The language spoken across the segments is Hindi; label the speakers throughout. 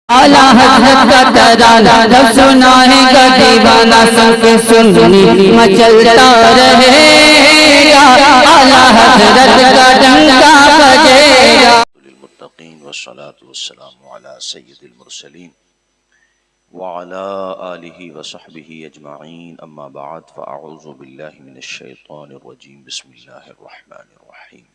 Speaker 1: आला हज़रत का तराना जब सुना है का दीवाना सुन्नी मचलता रहेगा। आला हज़रत का डंका बजेगा।
Speaker 2: लिल्मुत्तक़ीन वस्सलातु वस्सलामु अला सय्यिदिल मुरसलीन व अला आलिहि व सहबिहि अजमईन। अम्मा बाद फ़अऊज़ु बिल्लाहि मिनश शैतानिर रजीम। बिस्मिल्लाहिर रहमानिर रहीम।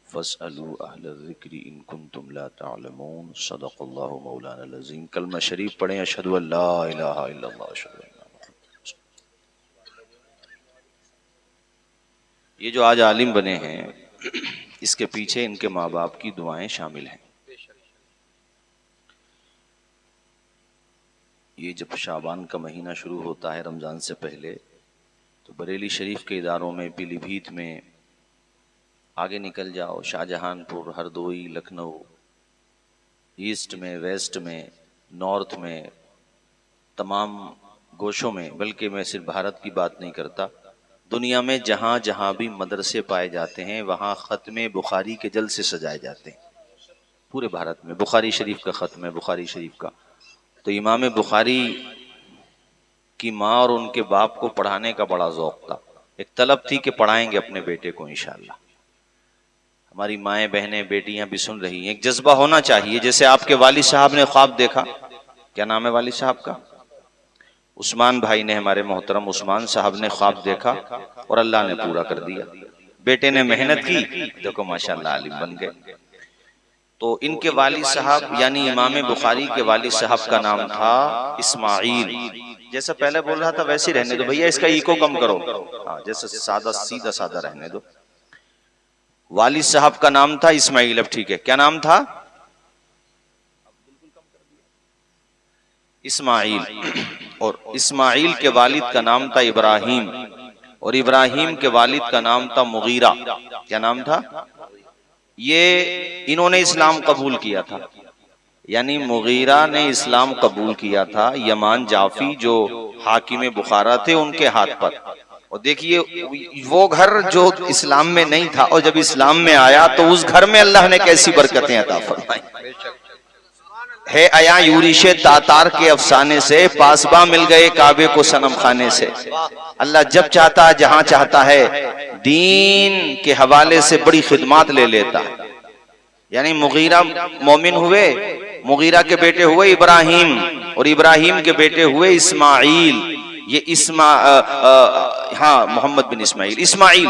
Speaker 2: फ़स्अलू अहल ज़िक्रि इन कुन्तुम ला तअलमून। सदक़ल्लाहु मौलानाल अज़ीम। कलमा शरीफ पढ़ें। अशहदु अल्ला इलाहा इल्लल्लाह अशहदु अन्ना मुहम्मदन। ये जो आज आलिम बने हैं, इसके पीछे इनके माँ बाप की दुआएं शामिल हैं। ये जब शाबान का महीना शुरू होता है रमज़ान से पहले, तो बरेली शरीफ के इदारों में, पीलीभीत में, आगे निकल जाओ शाहजहानपुर, हरदोई, लखनऊ, ईस्ट में, वेस्ट में, नॉर्थ में, तमाम गोशों में, बल्कि मैं सिर्फ भारत की बात नहीं करता, दुनिया में जहाँ जहाँ भी मदरसे पाए जाते हैं वहाँ ख़त्मे बुखारी के जलसे सजाए जाते हैं। पूरे भारत में बुखारी शरीफ का ख़त्म है, बुखारी शरीफ का। तो इमाम बुखारी की माँ और उनके बाप को पढ़ाने का बड़ा ज़ौक़ था। एक तलब थी कि पढ़ाएंगे अपने बेटे को इंशाअल्लाह। हमारी माएँ, बहनें, बेटियां भी सुन रही हैं। एक जज्बा होना चाहिए। जैसे आपके वालिद साहब ने ख्वाब देखा, क्या नाम है वालिद साहब का? उस्मान भाई ने, हमारे मोहतरम उस्मान साहब ने ख्वाब देखा और अल्लाह ने पूरा कर दिया। बेटे ने मेहनत की, देखो माशाअल्लाह आलिम बन गए। तो इनके वालिद साहब यानी इमाम बुखारी के वालिद साहब का नाम था इस्माइल। जैसा पहले बोल रहा था वैसे ही रहने दो भैया, इसका इको कम करो। हाँ, जैसे सादा सीधा सादा रहने दो। वालिद साहब का नाम था इस्माइल। अब ठीक है, क्या नाम था? इस्माइल। और इस्माइल के वालिद का नाम था इब्राहिम, और इब्राहिम के वालिद का नाम था मुगीरा। क्या नाम था? ये इन्होंने इस्लाम कबूल किया था, यानी मुगीरा ने इस्लाम कबूल किया था यमान जाफी जो हाकिम बुखारा थे उनके हाथ पर। और देखिए वो घर जो इस्लाम में नहीं था और जब इस्लाम में आया तो उस घर में अल्लाह ने कैसी बरकतें अता फरमाई है। अया यूरिशे तातार के अफसाने से पासबा मिल गए काबे को सनम खाने से। अल्लाह जब चाहता है, जहां चाहता है, दीन के हवाले से बड़ी खिदमत ले लेता है। यानी मुगीरा मोमिन हुए, मुगीरा के बेटे हुए इब्राहिम, और इब्राहिम के बेटे हुए इस्माइल। ये मोहम्मद बिन इस्माइल।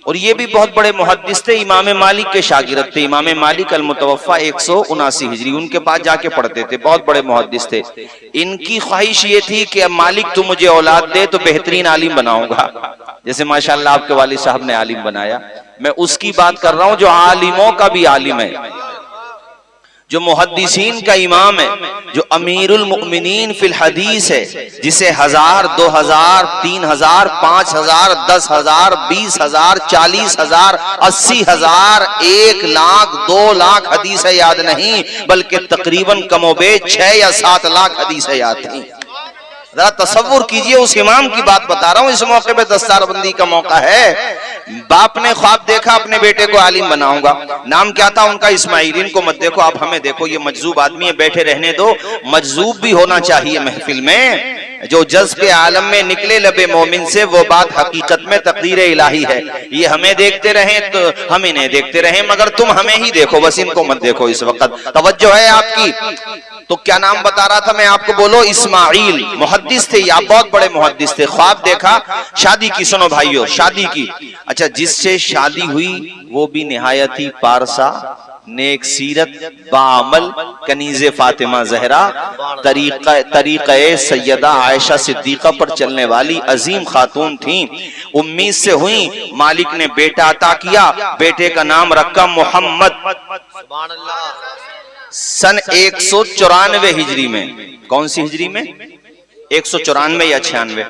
Speaker 2: और ये भी बहुत बड़े मुहद्दिस थे, इमाम मालिक के शागिर्द थे। इमाम मालिक अल-मुतवफ़ा 179 हिजरी, उनके पास जाके पढ़ते थे। बहुत बड़े मुहद्दिस थे। इनकी ख्वाहिश ये थी कि मालिक तू मुझे औलाद दे तो बेहतरीन आलिम बनाऊंगा। जैसे माशाअल्लाह आपके वालिद साहब ने आलिम बनाया। मैं उसकी बात कर रहा हूं जो आलिमों का भी आलिम है, जो मुहद्दिसीन का इमाम है, जो अमीरुल मुमिनीन फिल हदीस है, जिसे 1000, 2000, 3000, 5000, 10,000, 20,000, 40,000, 80,000, 1 लाख, 2 लाख हदीसें याद नहीं, बल्कि तकरीबन कमोबेश 6 या 7 लाख हदीसें याद थी। जरा तसव्वुर कीजिए, उस इमाम की बात बता रहा हूं। इस मौके पे दस्तारबंदी का मौका है। बाप ने ख्वाब देखा अपने बेटे को आलिम बनाऊंगा। नाम क्या था उनका? इस्माइल। इनको मत देखो आप, हमें देखो, ये मजजूब आदमी है, बैठे रहने दो। मजजूब भी होना चाहिए महफिल में। जो जज्ब के आलम में निकले लबे मोमिन से, वो बात हकीकत में तकदीर इलाही है। ये हमें देखते रहे तो हम इन्हें देखते रहे, मगर तुम हमें ही देखो, बस इनको मत देखो। इस वक्त तवज्जो है आपकी। तो क्या नाम बता रहा था मैं आपको? बोलो इस्माइल। मुहद्दिस थे, या बहुत बड़े मुहद्दिस थे। ख्वाब देखा, शादी की। सुनो भाइयों, शादी की। अच्छा, जिससे शादी हुई वो भी निहायत ही पारसा, नेक सीरत, बाअमल, कनीज़े फातिमा ज़हरा, तरीक़े सैयदा आयशा सिद्दीक़ा पर चलने वाली अजीम खातून थी। उम्मीद से हुई, मालिक ने बेटा अता किया। बेटे का नाम रखा मोहम्मद। सन 194 हिजरी में। कौन सी हिजरी में? 194 या 96?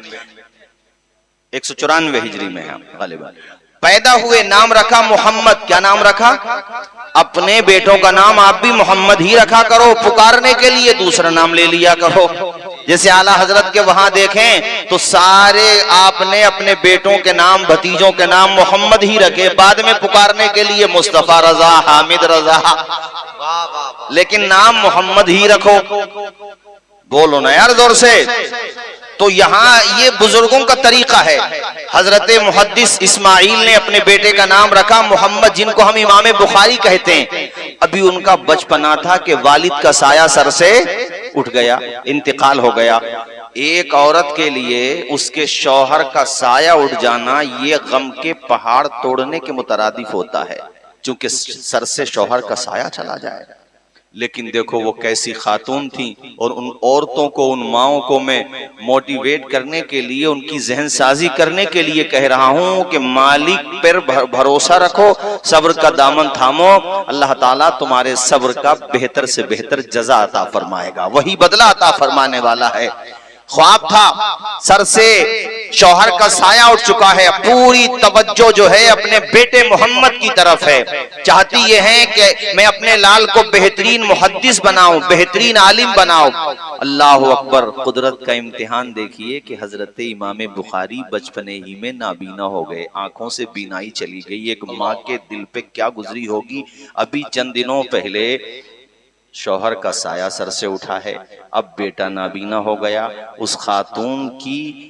Speaker 2: 194 हिजरी में है गालिबा। पैदा हुए, नाम रखा मोहम्मद। क्या नाम रखा? अपने बेटों का नाम आप भी मोहम्मद ही रखा करो, पुकारने के लिए दूसरा नाम ले लिया करो। जैसे आला हजरत के वहां देखें तो सारे आपने अपने बेटों के नाम, भतीजों के नाम मोहम्मद ही रखे, बाद में पुकारने के लिए मुस्तफा रजा, हामिद रजा, लेकिन नाम मोहम्मद ही रखो। बोलो ना यार जोर से। तो यहाँ ये बुजुर्गों का तरीका है। हजरत मुहद्दिस इस्माइल ने अपने बेटे का नाम रखा मोहम्मद, जिनको हम इमाम बुखारी कहते हैं। अभी उनका बचपना था कि वालिद का साया सर से उठ गया, इंतकाल हो गया। एक औरत के लिए उसके शौहर का साया उठ जाना ये गम के पहाड़ तोड़ने के मुतरादिफ होता है, क्योंकि सर से शौहर का साया चला जाए। लेकिन देखो वो कैसी खातून थी, और उन औरतों को, उन माओं को मैं मोटिवेट करने के लिए, उनकी जहन साजी करने के लिए कह रहा हूं कि मालिक पर भरोसा रखो, सब्र का दामन थामो, अल्लाह ताला तुम्हारे सब्र का बेहतर से बेहतर जजा अता फरमाएगा, वही बदला अता फरमाने वाला है। ख्वाब था, सर से शौहर का साया उठ चुका है, पूरी तवज्जो जो है अपने बेटे मोहम्मद की तरफ है। चाहती ये है कि मैं अपने लाल को बेहतरीन मुहद्दिस बनाऊं, बेहतरीन आलिम बनाऊं। अल्लाह अकबर। कुदरत का इम्तिहान देखिए कि हजरत इमाम बुखारी बचपने ही में नाबीना हो गए, आंखों से बीनाई चली गई। एक माँ के दिल पे क्या गुजरी होगी। अभी चंद दिनों पहले शौहर का साया सर से उठा है, अब बेटा नाबीना हो गया। उस खातून की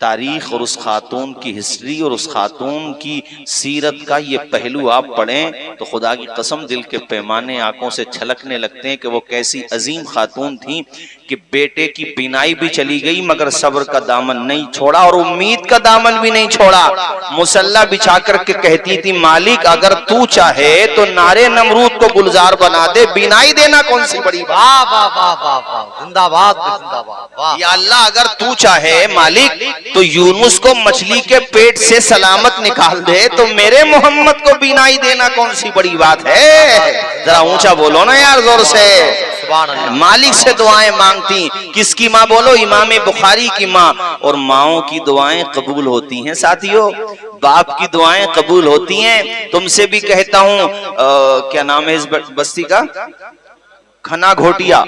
Speaker 2: तारीख और उस खातून की हिस्ट्री और उस खातून की सीरत का ये पहलू आप पढ़ें तो खुदा की कसम दिल के पैमाने आंखों से छलकने लगते हैं कि वो कैसी अजीम खातून थी कि बेटे की बीनाई भी चली गई मगर सब्र का दामन नहीं छोड़ा और उम्मीद का दामन भी नहीं छोड़ा। मुसल्ला बिछा करके कहती थी, मालिक अगर तू चाहे तो नारे नमरूद को गुलजार बना दे, बीनाई देना कौन सी बड़ी बात।
Speaker 3: वाह वाह वाह वाह वाह, जिंदाबाद जिंदाबाद।
Speaker 2: या अल्लाह अगर तू चाहे मालिक तो यूनुस को मछली के पेट से सलामत निकाल दे, तो मेरे मोहम्मद को बीनाई देना कौन सी बड़ी बात है। जरा ऊंचा बोलो ना यार जोर से। मालिक से दुआएं मांगती, किसकी माँ बोलो, इमाम बुखारी की माँ। और माओं की दुआएं कबूल होती हैं साथियों, बाप की दुआएं कबूल होती हैं। तुमसे भी कहता हूँ, क्या नाम है इस बस्ती का, खना घोटिया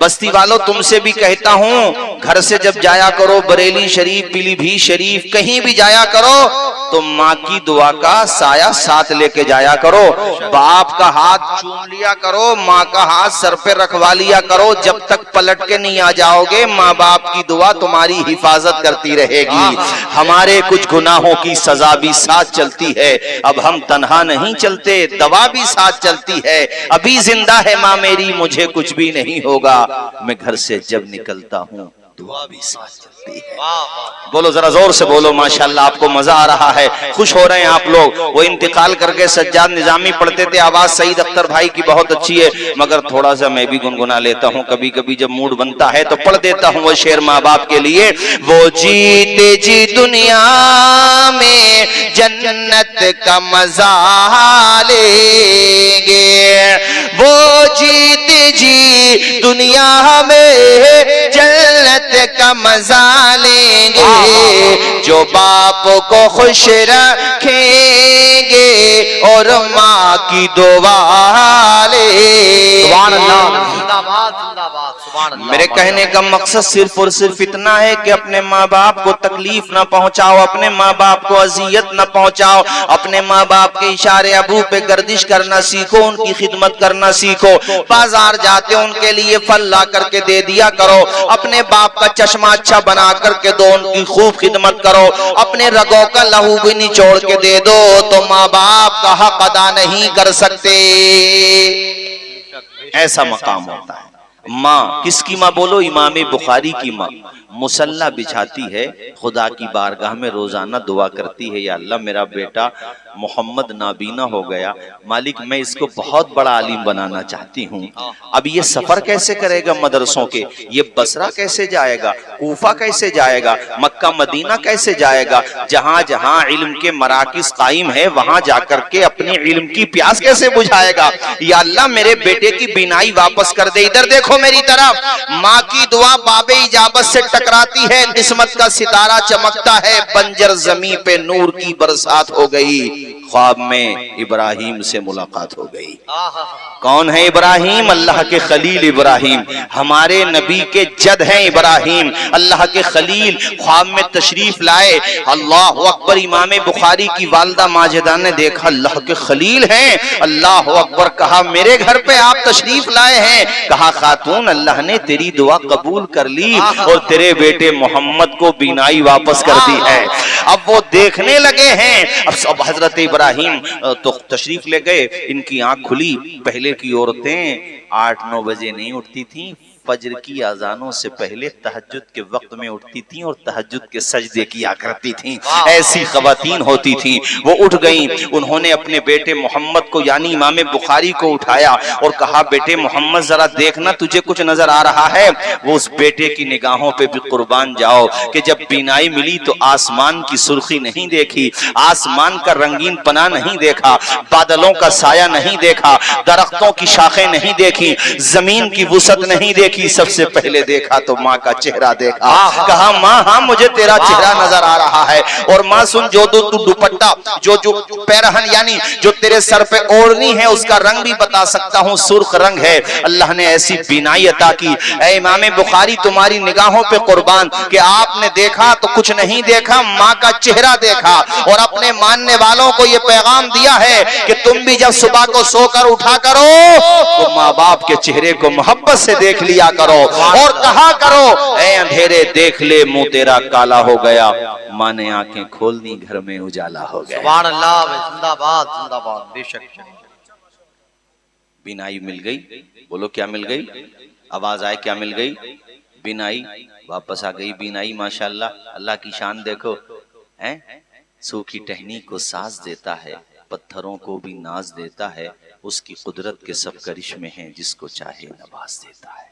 Speaker 2: बस्ती वालों, तुमसे भी कहता हूँ घर से जब जाया करो बरेली शरीफ, पीलीभीत शरीफ, कहीं भी जाया करो तो माँ की दुआ का साया साथ लेके जाया करो। बाप का हाथ चूम लिया करो, माँ का हाथ सर पे रखवा लिया करो। जब तक पलट के नहीं आ जाओगे माँ बाप की दुआ तुम्हारी हिफाजत करती रहेगी। हमारे कुछ गुनाहों की सजा भी साथ चलती है, अब हम तन्हा नहीं चलते, दवा भी साथ चलती है। अभी जिंदा है माँ मेरी, मुझे कुछ भी नहीं होगा। मैं घर से जब निकलता हूँ दुआ भी साथ चलती है। बोलो जरा जोर से बोलो माशाल्लाह। आपको मजा आ रहा है, खुश हो रहे हैं आप लोग। वो इंतकाल करके सज्जाद निजामी पढ़ते थे, आवाज सईद अख्तर भाई की बहुत अच्छी है, मगर थोड़ा सा मैं भी गुनगुना लेता हूँ कभी कभी जब मूड बनता है तो पढ़ देता हूँ वो शेर माँ बाप के लिए। वो जीते जी दुनिया में जन्नत का मजा लेंगे, वो जीते जी दुनिया में जन्नत का मजा लेंगे, जो बाप को खुश रखेंगे और माँ की दुआ लेंगे। मेरे कहने का मकसद सिर्फ और सिर्फ इतना है कि अपने माँ बाप को तकलीफ ना पहुंचाओ, अपने माँ बाप को अजियत ना पहुंचाओ, अपने माँ बाप के इशारे अबू पे गर्दिश करना सीखो, उनकी खिदमत करना सीखो। बाजार जाते उनके लिए फल ला करके दे दिया करो, अपने बाप का चश्मा अच्छा बना करके दो, उनकी खूब खिदमत करो। अपने रगों का लहू भी निचोड़ के दे दो तो माँ बाप का हक अदा नहीं कर सकते। ऐसा मकाम होता है। माँ किसकी माँ बोलो, इमाम बुखारी की माँ मुसल्ला बिछाती है, खुदा की बारगाह में रोजाना दुआ करती है, या अल्लाह मेरा बेटा मोहम्मद नाबीना हो गया, मालिक मैं इसको बहुत बड़ा आलिम बनाना चाहती हूँ। अब ये सफर कैसे करेगा मदरसों के, ये बसरा कैसे जाएगा, कूफा कैसे जाएगा, मक्का मदीना कैसे जाएगा, जहाँ जहाँ इल्म के मराकिज कायम है वहां जाकर के अपनी इल्म की प्यास कैसे बुझाएगा। या अल्लाह मेरे बेटे की बीनाई वापस कर दे। इधर देखो मेरी तरफ, माँ की दुआ बाबे इजाबत से टकराती है, किस्मत का सितारा चमकता है, बंजर जमीन पे नूर की बरसात हो गई। ख्वाब में इब्राहिम से मुलाकात हो गई। कौन है इब्राहिम? अल्लाह के खलील इब्राहिम, हमारे नबी के जद हैं इब्राहिम, अल्लाह के खलील। ख्वाब में तशरीफ लाए, अल्लाह अकबर। इमाम बुखारी की वालदा माजिदा ने देखा अल्लाह के खलील हैं, अल्लाह अकबर। कहा मेरे घर पे आप तशरीफ लाए हैं? कहा खातून अल्लाह ने तेरी दुआ कबूल कर ली और तेरे बेटे मोहम्मद को बीनाई वापस कर दी है। अब वो देखने लगे हैं। अब हजरत इब्राहिम तो तशरीफ ले गए, इनकी आंख खुली। पहले की औरतें 8-9 बजे नहीं उठती थी, फजर की अजानों से पहले तहज्जुद के वक्त में उठती थी और तहज्जुद के सजदे किया करती थी। ऐसी खवातीन होती थी। वो उठ गईं, उन्होंने अपने बेटे मोहम्मद को यानी इमाम बुखारी को उठाया और कहा बेटे मोहम्मद जरा देखना तुझे कुछ नजर आ रहा है? वो उस बेटे की निगाहों पे भी कुर्बान जाओ कि जब बीनाई मिली तो आसमान की सुर्खी नहीं देखी, आसमान का रंगीन पना नहीं देखा, बादलों का साया नहीं देखा, दरख्तों की शाखें नहीं देखी, जमीन की वुसत नहीं देखी, सबसे पहले देखा तो माँ का चेहरा देखा। कहा माँ हाँ मुझे तेरा चेहरा नजर आ रहा है। और माँ सुन, जो तू दुपट्टा जो पैरहन यानी जो तेरे सर पे ओढ़नी है उसका रंग भी बता सकता हूँ, सुर्ख रंग है। अल्लाह ने ऐसी बीनाई अता की। ऐ इमाम बुखारी तुम्हारी निगाहों पे कुर्बान कि आपने देखा तो कुछ नहीं देखा, माँ का चेहरा देखा। और अपने मानने वालों को ये पैगाम दिया है कि तुम भी जब सुबह को सोकर उठा करो तो माँ बाप के चेहरे को मोहब्बत से देख लिया करो और कहा करो ऐ अंधेरे देख ले मुंह तेरा काला हो गया, माँ ने आंखें खोल दी घर में उजाला हो गया।
Speaker 3: सुभान अल्लाह, जिंदाबाद जिंदाबाद, बेशक।
Speaker 2: बिनाई मिल गई। बोलो क्या मिल गई? आवाज आए क्या मिल गई? बिनाई वापस आ गई। बिनाई माशाल्लाह, अल्लाह की शान देखो हैं। सूखी टहनी को साज देता है, पत्थरों को भी नाज देता है, उसकी कुदरत के सब करिश्मे हैं, जिसको चाहे नवाज देता है।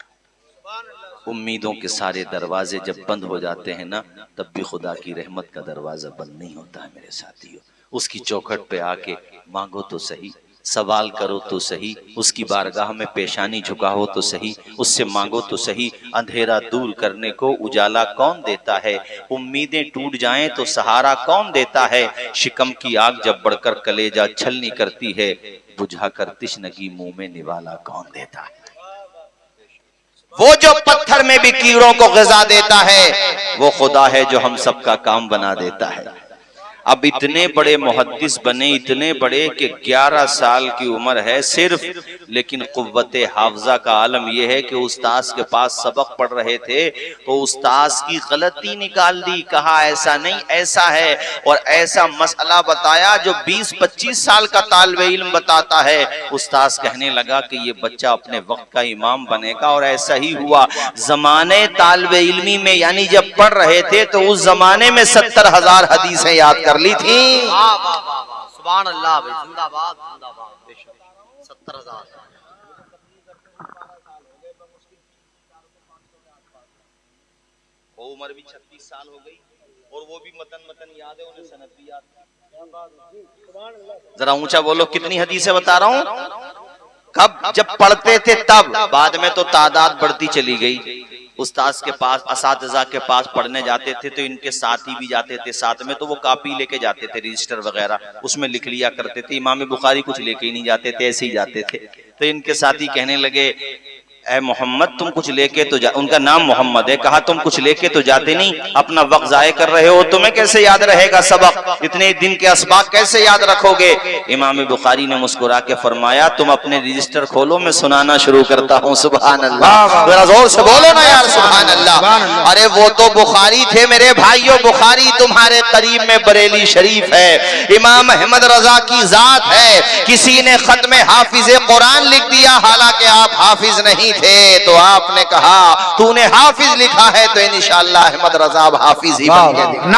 Speaker 2: उम्मीदों के सारे दरवाजे जब बंद हो जाते हैं ना, तब भी खुदा की रहमत का दरवाजा बंद नहीं होता है मेरे साथियों। उसकी चौखट पे आके मांगो तो सही, सवाल करो तो सही, उसकी बारगाह में पेशानी झुकाओ तो सही, उससे मांगो तो सही। अंधेरा दूर करने को उजाला कौन देता है, उम्मीदें टूट जाएं तो सहारा कौन देता है। शिकम की आग जब बढ़कर कलेजा छलनी करती है, बुझाकर तिश्नगी मुंह में निवाला कौन देता है। वो जो पत्थर में भी कीड़ों को ग़िज़ा देता है, वो खुदा है जो हम सबका काम बना देता है। अब इतने बड़े मुहद्दिस बने, इतने बड़े कि 11 साल की उम्र है सिर्फ, लेकिन कुव्वते हाफ़ज़ा का आलम यह है कि उस्ताद के पास सबक पढ़ रहे थे तो उस्ताद की गलती निकाल दी, कहा ऐसा नहीं ऐसा है, और ऐसा मसला बताया जो 20-25 साल का तालिब इल्म बताता है। उस्ताद कहने लगा कि ये बच्चा अपने वक्त का इमाम बनेगा, और ऐसा ही हुआ। जमाने तालिब इल्मी में यानी जब पढ़ रहे थे तो उस जमाने में 70,000 हदीसें याद कर ली थी।
Speaker 3: सुभान अल्लाह, जिंदाबाद जिंदाबाद, बेशक 70,000।
Speaker 2: वो उम्र भी 36 साल हो गई और वो भी मतन याद है, उन्हें सनद भी याद। जरा ऊंचा बोलो, कितनी हदीसें बता रहा हूं। कब? जब पढ़ते थे तब, बाद में तो तादाद बढ़ती चली गई। उस्ताद के पास, असातिज़ा के पास पढ़ने जाते थे तो इनके साथी भी जाते थे साथ में, तो वो कॉपी लेके जाते थे, रजिस्टर वगैरह उसमें लिख लिया करते थे। इमाम बुखारी कुछ लेके ही नहीं जाते थे, ऐसे ही जाते थे। तो इनके साथी कहने लगे ऐ मोहम्मद तुम कुछ लेके तो जा, उनका नाम मोहम्मद है, कहा तुम कुछ लेके तो जाते नहीं, अपना वक्त जाया कर रहे हो, तुम्हें कैसे याद रहेगा सबक, इतने दिन के असबाक कैसे याद रखोगे। इमाम बुखारी ने मुस्कुरा के फरमाया तुम अपने रजिस्टर खोलो, मैं सुनाना शुरू करता हूँ। सुभान अल्लाह, जरा जोर से बोलो ना यार सुभान अल्लाह। अरे वो तो बुखारी थे मेरे भाइयों, बुखारी तुम्हारे करीब में बरेली शरीफ है, इमाम अहमद रजा की जात है। किसी ने खत्म हाफिज कुरान लिख दिया, हालांकि आप हाफिज नहीं थे, तो आपने कहा तूने हाफिज लिखा है तो इंशाअल्लाह अहमद रजा हाफिज ही बन गए।